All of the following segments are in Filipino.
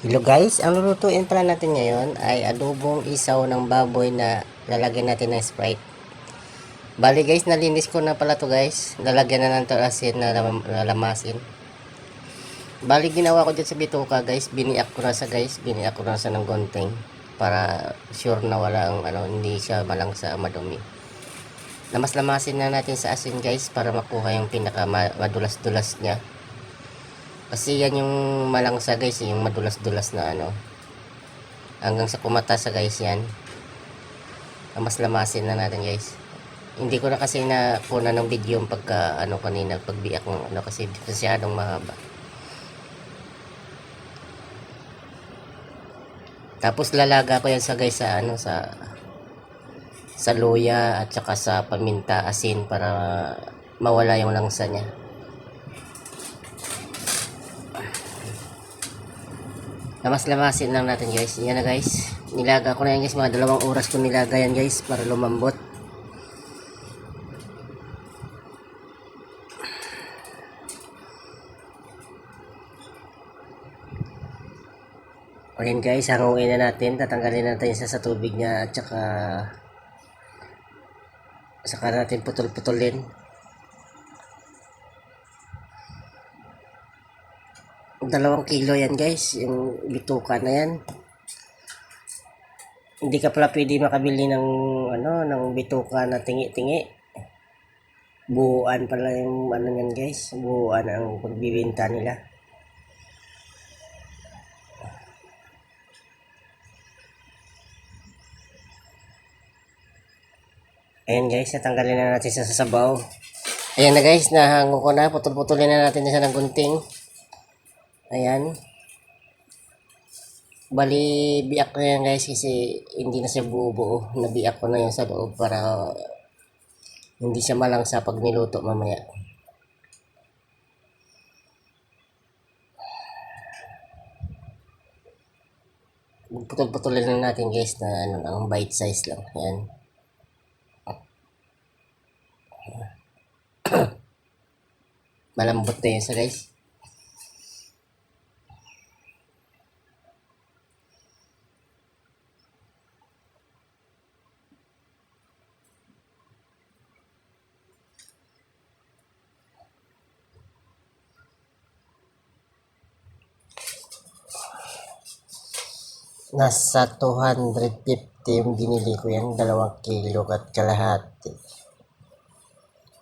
Hello guys, ang lulutuin pala natin ngayon ay adobong isaw ng baboy na lalagyan natin ng Sprite. Bali guys, nalinis ko na pala to guys. Lalagyan na ng asin na lalamasin. Bali ginawa ko dyan sa bituka guys, biniak ko na sa ng gonting para sure na wala ang hindi siya malangsa madumi. Lamas-lamasin na natin sa asin guys para makuha yung pinaka madulas-dulas niya. Kasi yan yung malangsa guys, yung madulas-dulas na hanggang sa kumata sa guys yan. Mas lamasin na natin guys. Hindi ko na kasi nakuna ng video yung pagka kanina pagbiyak ng kasi masyadong mahaba. Tapos lalaga ko yan sa guys sa luya at saka sa paminta asin para mawala yung langsa niya. Lamas-lamasin lang natin guys. Yan na guys. Nilaga ko na yan guys. Mga 2 oras ko nilaga yan guys para lumambot. Ayan guys, hanguin na natin. Tatanggalin natin isa sa tubig niya at saka natin putol-putulin. Dalawang kilo yan guys, yung bituka na yan. Hindi ka pala pwede makabili ng ng bituka na tingi-tingi. Buuan pala yung yan guys, buuan ang pagbibenta nila. Ayan guys, natanggalin na natin sa sabaw. Ayan na guys, nahango ko na, putol-putulin na natin isa ng gunting. Ayan. Bali, biyak na yan guys kasi hindi na siya buo-buo. Nabiyak ko na yan sa loob para hindi siya malangsa pag niluto mamaya. Putol-putulin na natin guys na ang bite size lang. Ayan. Malambot na yun sa guys. Nasa 250 yung binili ko yan. 2 kilo at kalahati.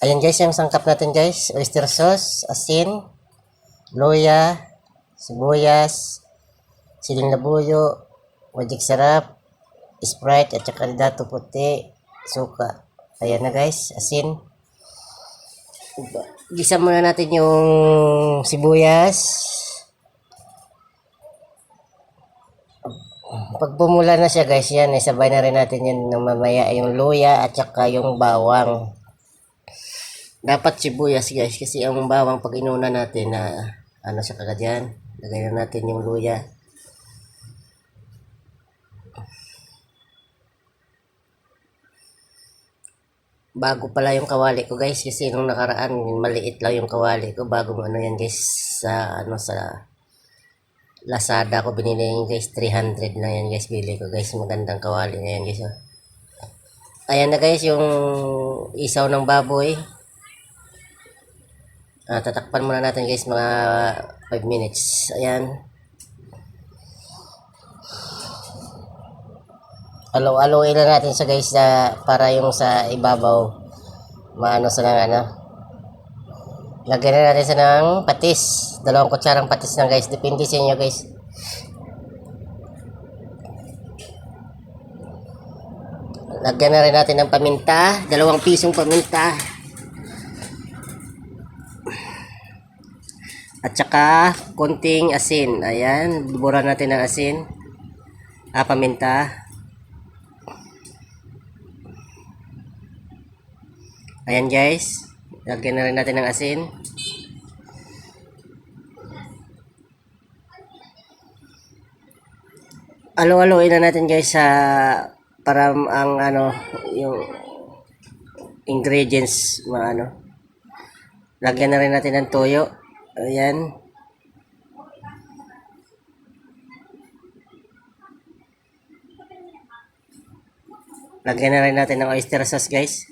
Ayan guys, yung sangkap natin guys. Oyster sauce, asin, loya, sibuyas, siling labuyo, magic sarap, Sprite at saka dato puti, suka. Ayan na guys, asin. Gisa muna natin yung sibuyas. Pag bumula na siya guys, yan, isabay na rin natin yan ng mamaya yung luya at saka yung bawang. Dapat sibuyas guys, kasi ang bawang pag inuna natin na siya kagad yan. Lagay na natin yung luya. Bago pala yung kawali ko guys, kasi nung nakaraan maliit lang yung kawali ko. Bagong yan guys sa sa Lazada ko binili yan guys, 300 na yan guys bili ko guys. Magandang kawali na yan guys. Ayan na guys yung isaw ng baboy. Tatakpan muna natin guys mga 5 minutes. Ayan. Alo-aloy na natin sa guys para yung sa ibabaw maano sa lagyan na natin sa ng patis. 2 kutsarang patis na guys. Depende sa inyo guys. Lagyan na rin natin ng paminta. 2 pisong paminta. At saka konting asin. Ayan. Buburan natin ng asin. Paminta. Ayan guys. Lagyan na rin natin ng asin. Alo-aloin na natin guys para ang yung ingredients lagyan na rin natin ng toyo. Ayan. Lagyan na rin natin ng oyster sauce guys.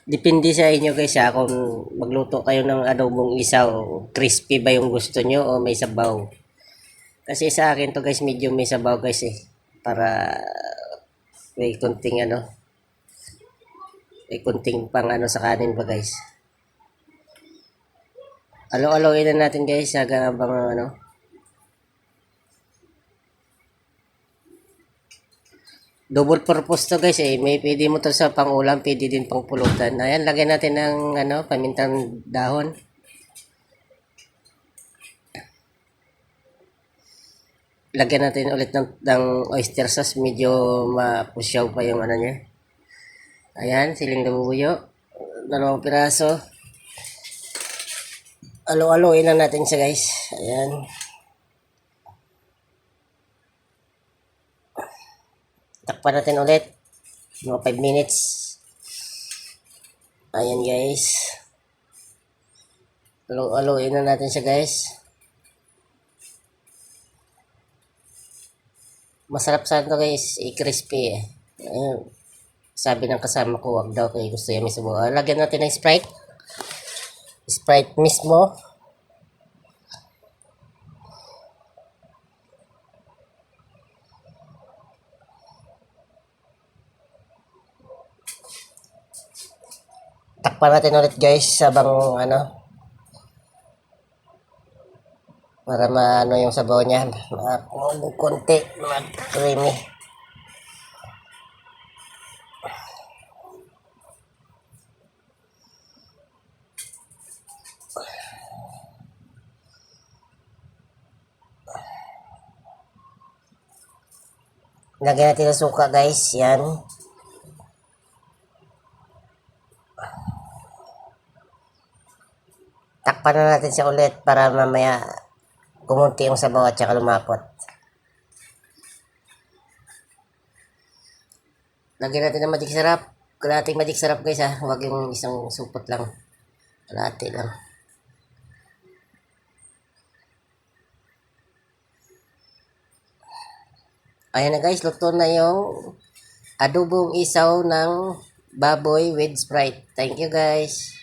Depende sa inyo guys ha, kung magluto kayo ng adobong isaw, crispy ba yung gusto nyo o may sabaw. Kasi sa akin to guys, medyo may sabaw guys eh. Para may kunting may kunting pang sa kanin ba guys. Alo-aloin na natin guys hanggang double purpose to guys eh. May pwede mo to sa pangulam, pwede din pang pulutan. Ayan, lagyan natin ng pamintang dahon. Lagyan natin ulit ng oyster sauce, medyo mapusyaw pa yung niya. Ayan, siling labuyo. 2 piraso. Alo-aloin na natin siya guys. Ayan. Takpan natin ulit. Mga 5 minutes. Ayan guys. Alo-aloin na natin siya guys. Masarap sa ito guys. I-crispy eh. Ayan. Sabi ng kasama ko, wag daw kaya gusto yan may sabaw. Lagyan natin ng Sprite. Sprite mismo. Takpan natin ulit guys sabang para yung sabaw niya, konti, creamy. Lagyan natin ng suka guys, yan. Takpan na natin siya ulit para mamaya kumunti yung sabaw at saka lumapot. Lagyan natin ng magic sarap. Kalahating magic sarap guys ha. Huwag yung isang supot lang. Kalahati lang. Ayan na guys, luto na yung adobong isaw ng baboy with Sprite. Thank you guys.